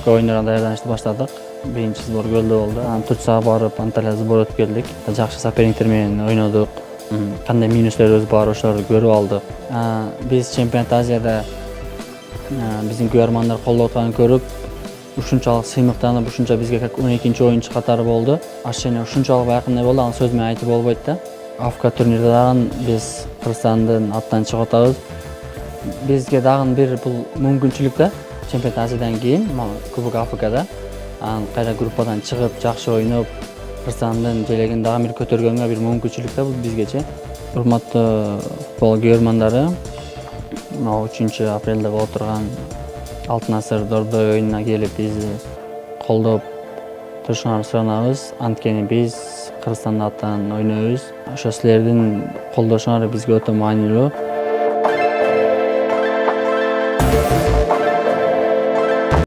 Афка ойнlarına даярданышты баштадык. Биринчи сбор Көлдө болду. Анан Турцага барып, Анталия сбор өтүп келдик. Жакшы соперниктер менен ойнодук. Кандай минустарыбыз бар, ошолорду көрүп алдык. Биз Чемпионат Азияда биздин күйөрмандар колдоп атканын көрүп, ушунчалык сыймыктанып, ушунча бизге как 12-чи оюнчу катары болду. Ошоне ушунчалык байкындай болду, аны сөз менен айтып болбойт да. Афка турнирде дагы биз Кыргызстандын аттан чыгып атабыз. Бизге дагы бир бул мүмкүнчүлүк да. Чемпионат Азиядан кийин Кубок Африкада анан кайра группадан чыгып, жакшы ойноп, Кыргызстандын желегин дагы бир көтөргөнгө бир мүмкүнчүлүк да бул бизгечи. Урматтуу футбол көрөрмандары, 3 апрелде болуп турган Алтын Асыр Дордой оюнуна келип бизди колдоп турушуңарды суранабыз. Анткени биз Кыргызстандын аттан ойнойбуз. Ошо силердин колдошуңар бизге өтө маанилүү.